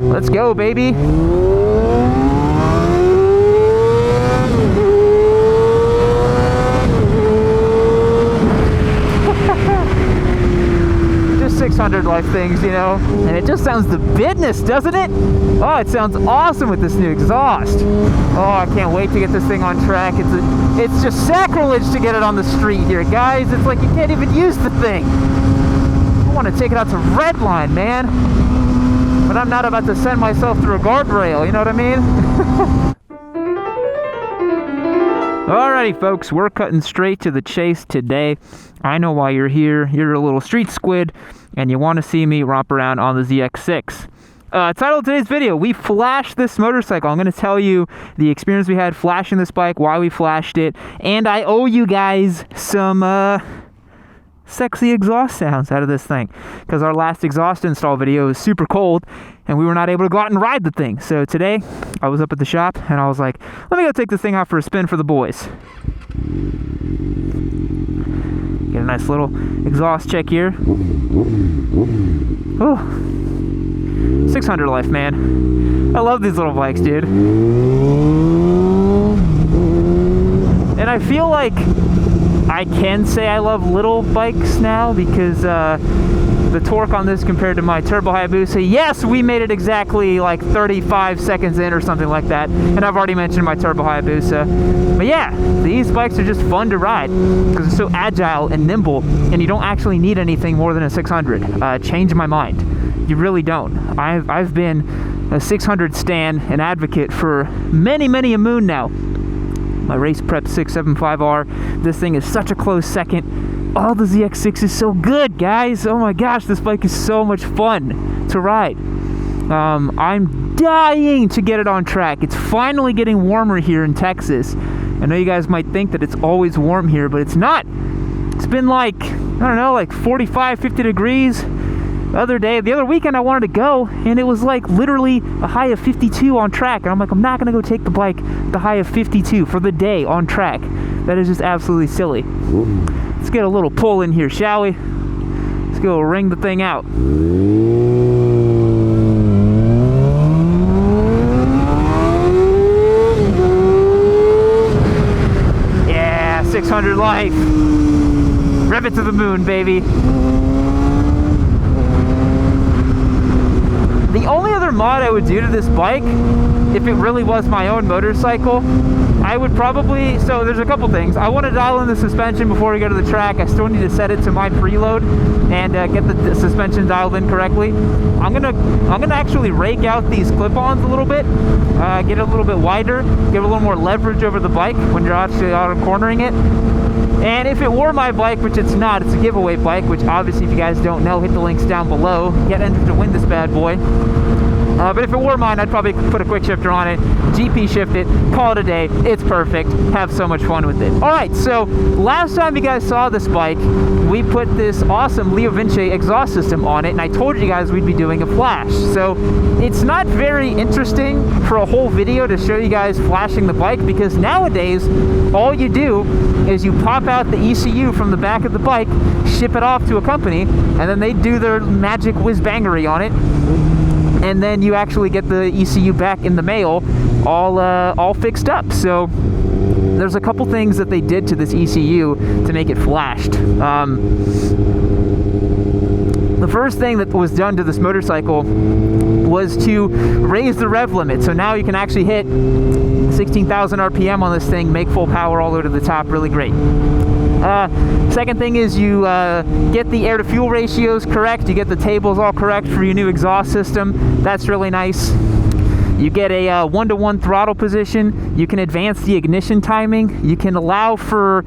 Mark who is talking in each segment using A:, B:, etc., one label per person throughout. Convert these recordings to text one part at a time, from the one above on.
A: Let's go, baby. Just 600 life things, you know, and it just sounds the business, doesn't it? Oh, it sounds awesome with this new exhaust. Oh, I can't wait to get this thing on track. It's just sacrilege to get it on the street here, guys. It's like you can't even use the thing. I want to take it out to Redline, man. But I'm not about to send myself through a guardrail, you know what I mean? Alrighty, folks, we're cutting straight to the chase today. I know why you're here. You're a little street squid, and you want to see me romp around on the ZX6. Title of today's video, we flashed this motorcycle. I'm going to tell you the experience we had flashing this bike, why we flashed it, and I owe you guys some sexy exhaust sounds out of this thing, because our last exhaust install video was super cold and we were not able to go out and ride the thing. So today I was up at the shop and I was like, let me go take this thing out for a spin for the boys. Get a nice little exhaust check here. Oh, 600 life, man. I love these little bikes, dude. And I feel like I can say I love little bikes now, because the torque on this compared to my Turbo Hayabusa, yes, we made it exactly like 35 seconds in or something like that, and I've already mentioned my Turbo Hayabusa. But yeah, these bikes are just fun to ride because they're so agile and nimble, and you don't actually need anything more than a 600. Change my mind. You really don't. I've been a 600 stan and advocate for many a moon now. My Race Prep 675R, this thing is such a close second. Oh, the ZX6 is so good, guys. Oh my gosh, this bike is so much fun to ride. I'm dying to get it on track. It's finally getting warmer here in Texas. I know you guys might think that it's always warm here, but it's not. It's been like, I don't know, like 45, 50 degrees. The other weekend I wanted to go, and it was like literally a high of 52 on track. And I'm like, I'm not gonna go take the bike the high of 52 for the day on track. That is just absolutely silly. Let's get a little pull in here, shall we? Let's go ring the thing out. Yeah, 600 life. Rev it to the moon, baby. The only other mod I would do to this bike, if it really was my own motorcycle, I would probably, so there's a couple things. I want to dial in the suspension before we go to the track. I still need to set it to my preload and get the suspension dialed in correctly. I'm gonna actually rake out these clip-ons a little bit, get it a little bit wider, give a little more leverage over the bike when you're actually auto cornering it. And if it were my bike, which it's not, it's a giveaway bike, which obviously if you guys don't know, hit the links down below. Get entered to win this bad boy. But if it were mine, I'd probably put a quick shifter on it, GP shift it, call it a day. It's perfect. Have so much fun with it. All right, so last time you guys saw this bike, we put this awesome Leo Vinci exhaust system on it, and I told you guys we'd be doing a flash. So it's not very interesting for a whole video to show you guys flashing the bike, because nowadays all you do is you pop out the ECU from the back of the bike, ship it off to a company, and then they do their magic whiz-bangery on it, and then you actually get the ECU back in the mail all fixed up. So there's a couple things that they did to this ECU to make it flashed. The first thing that was done to this motorcycle was to raise the rev limit. So now you can actually hit 16,000 RPM on this thing, make full power all the way to the top. Really great. Second thing is you get the air to fuel ratios correct. You get the tables all correct for your new exhaust system. That's really nice. You get a 1-to-1 throttle position. You can advance the ignition timing. You can allow for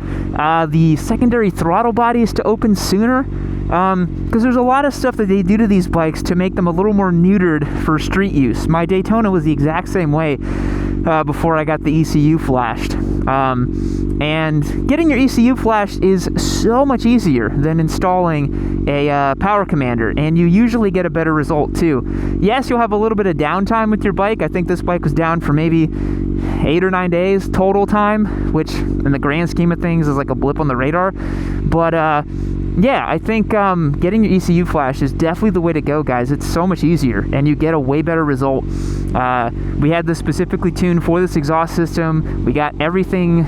A: the secondary throttle bodies to open sooner, because there's a lot of stuff that they do to these bikes to make them a little more neutered for street use. My Daytona was the exact same way before I got the ECU flashed. And getting your ECU flashed is so much easier than installing a power commander, and you usually get a better result too. Yes, you'll have a little bit of downtime with your bike. I think this bike was down for maybe 8 or 9 days total time, which in the grand scheme of things is like a blip on the radar. But yeah, I think getting your ECU flash is definitely the way to go, guys. It's so much easier, and you get a way better result. We had this specifically tuned for this exhaust system. We got everything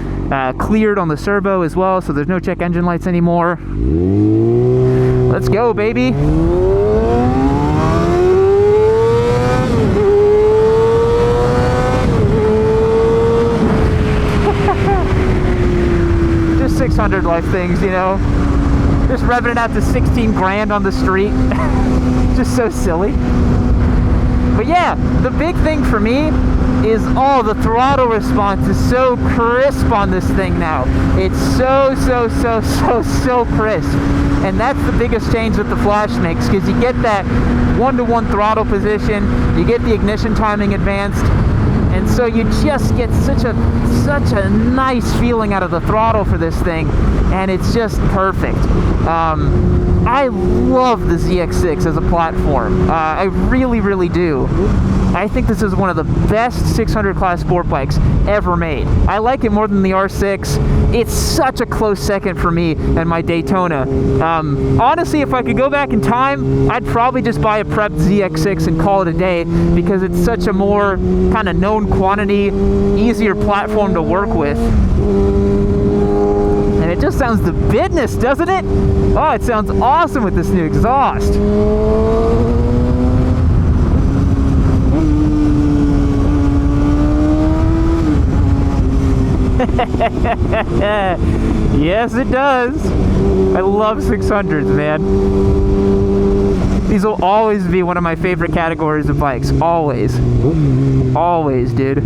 A: cleared on the servo as well, so there's no check engine lights anymore. Let's go, baby. Just 600 life things, you know. Just revving it out to 16 grand on the street. Just so silly. But yeah, the big thing for me is, the throttle response is so crisp on this thing now. It's so crisp. And that's the biggest change that the Flash makes, because you get that 1-to-1 throttle position, you get the ignition timing advanced, and so you just get such a nice feeling out of the throttle for this thing, and it's just perfect. I love the ZX6 as a platform. I really do. I think this is one of the best 600 class sport bikes ever made. I like it more than the R6. It's such a close second for me and my Daytona. Honestly, if I could go back in time, I'd probably just buy a prepped ZX6 and call it a day, because it's such a more kind of known quantity, easier platform to work with. And it just sounds the business, doesn't it? Oh, it sounds awesome with this new exhaust. Yes, it does. I love 600s, man. These will always be one of my favorite categories of bikes. Always. Always, dude.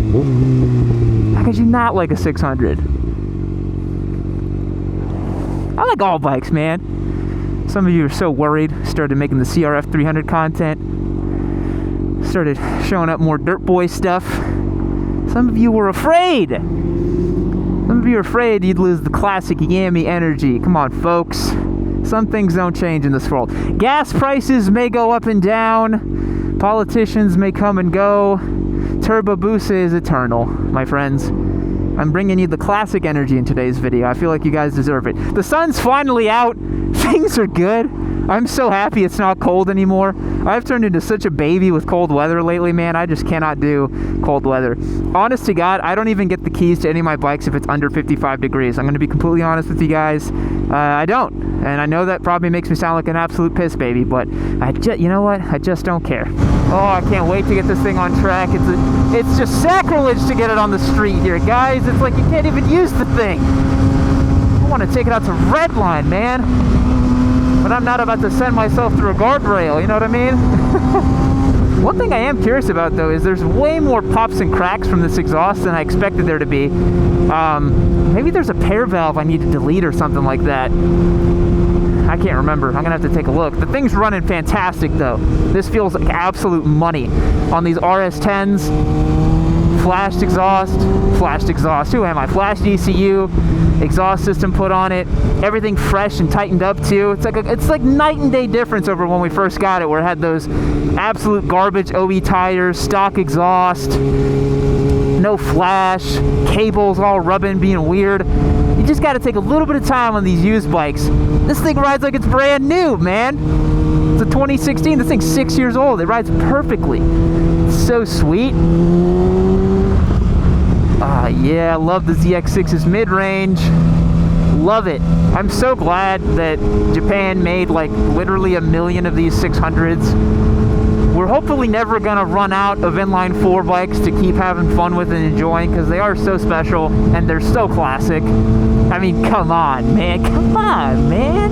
A: How could you not like a 600? I like all bikes, man. Some of you are so worried. Started making the CRF 300 content. Started showing up more Dirt Boy stuff. Some of you were afraid. Some of you are afraid you'd lose the classic Yami energy. Come on, folks. Some things don't change in this world. Gas prices may go up and down. Politicians may come and go. Turbo Busa is eternal, my friends. I'm bringing you the classic energy in today's video. I feel like you guys deserve it. The sun's finally out. Things are good. I'm so happy it's not cold anymore. I've turned into such a baby with cold weather lately, man. I just cannot do cold weather. Honest to God, I don't even get the keys to any of my bikes if it's under 55 degrees. I'm going to be completely honest with you guys. I don't. And I know that probably makes me sound like an absolute piss baby, but you know what? I just don't care. Oh, I can't wait to get this thing on track. It's just sacrilege to get it on the street here, guys. It's like you can't even use the thing. I want to take it out to Redline, man. But I'm not about to send myself through a guardrail, you know what I mean? One thing I am curious about, though, is there's way more pops and cracks from this exhaust than I expected there to be. Maybe there's a pair valve I need to delete or something like that. I can't remember. I'm going to have to take a look. The thing's running fantastic, though. This feels like absolute money on these RS10s. Flashed exhaust. Who am I? Flashed ECU. Exhaust system put on it. Everything fresh and tightened up, too. It's like night and day difference over when we first got it, where it had those absolute garbage OE tires, stock exhaust, no flash, cables all rubbing, being weird. You just got to take a little bit of time on these used bikes. This thing rides like it's brand new, man. It's a 2016. This thing's 6 years old. It rides perfectly. It's so sweet. Yeah, I love the ZX6's mid-range. Love it. I'm so glad that Japan made like literally 1 million of these 600s. We're hopefully never gonna run out of inline 4 bikes to keep having fun with and enjoying, because they are so special and they're so classic. I mean, come on, man. Come on, man.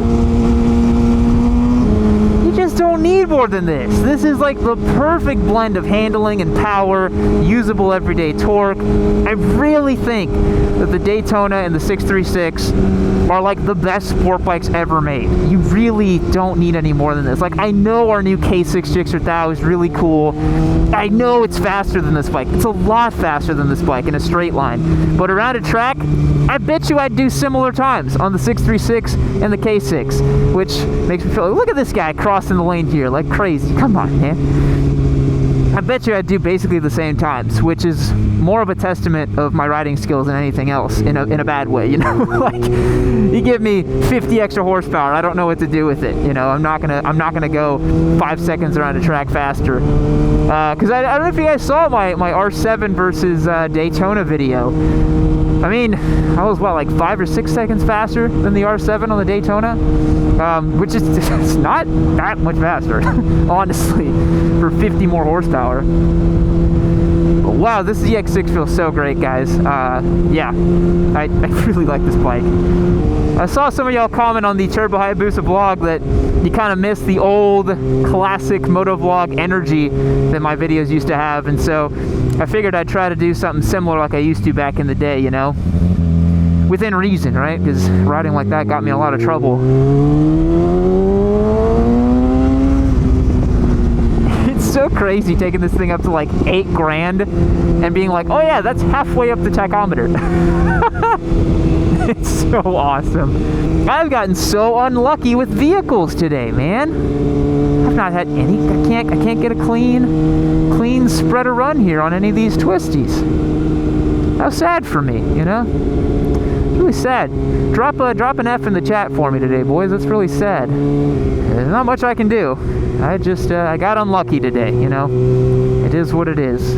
A: You just don't need more than this. This is like the perfect blend of handling and power, usable everyday torque. I really think that the Daytona and the 636 are like the best sport bikes ever made. You really don't need any more than this. Like, I know our new K6 Gixxer Thou is really cool. I know it's faster than this bike. It's a lot faster than this bike in a straight line. But around a track, I bet you I'd do similar times on the 636 and the K6, which makes me feel like, look at this guy crossing the lane here like crazy. Come on, man. I bet you I'd do basically the same times, which is more of a testament of my riding skills than anything else, in a bad way, you know. Like, you give me 50 extra horsepower, I don't know what to do with it, you know. I'm not gonna go 5 seconds around a track faster. Because I don't know if you guys saw my R7 versus Daytona video. I mean, I was, what, like 5 or 6 seconds faster than the R7 on the Daytona? Which is it's not that much faster, honestly, for 50 more horsepower. But wow, this ZX6 feels so great, guys. Yeah, I really like this bike. I saw some of y'all comment on the Turbo Hayabusa vlog that you kind of miss the old classic motovlog energy that my videos used to have, and so I figured I'd try to do something similar like I used to back in the day, you know? Within reason, right? Because riding like that got me in a lot of trouble. It's so crazy taking this thing up to like 8 grand and being like, oh yeah, that's halfway up the tachometer. It's so awesome. I've gotten so unlucky with vehicles today, man. I've not had any, I can't get a clean spread of run here on any of these twisties. How sad for me, you know? Really sad. Drop an F in the chat for me today, boys. That's really sad. There's not much I can do. I got unlucky today, you know? It is what it is.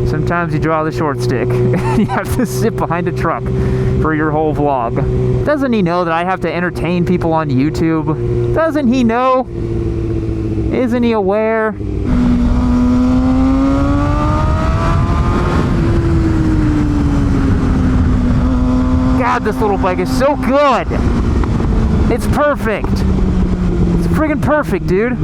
A: Sometimes you draw the short stick. You have to sit behind a truck for your whole vlog. Doesn't he know that I have to entertain people on YouTube? Doesn't he know? Isn't he aware? God, this little bike is so good. It's perfect. It's friggin' perfect, dude.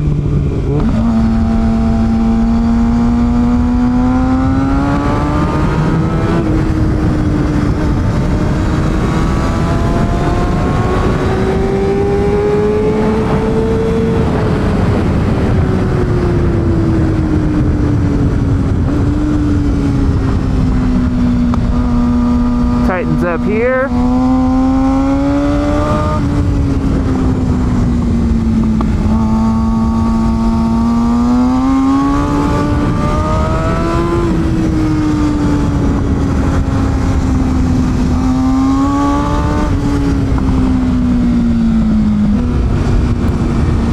A: Tightens up here.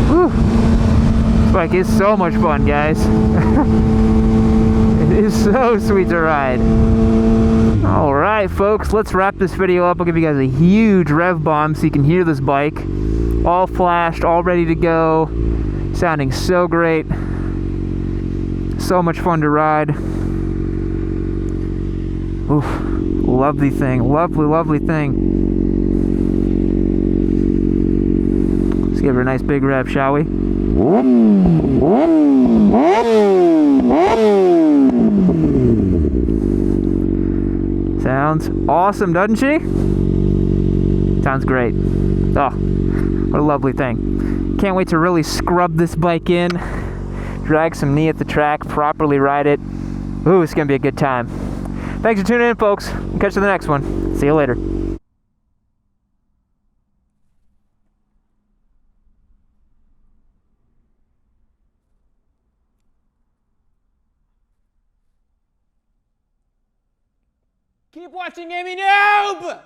A: Whew. This bike is so much fun, guys. It is so sweet to ride. Alright folks, let's wrap this video up. I'll give you guys a huge rev bomb so you can hear this bike. All flashed, all ready to go. Sounding so great. So much fun to ride. Oof, lovely thing, lovely thing. Let's give her a nice big rev, shall we? Sounds awesome, doesn't she? Sounds great. Oh, what a lovely thing. Can't wait to really scrub this bike in, drag some knee at the track, properly ride it. Ooh, it's gonna be a good time. Thanks for tuning in, folks. We'll catch you in the next one. See you later.
B: Keep watching Gaming Noob!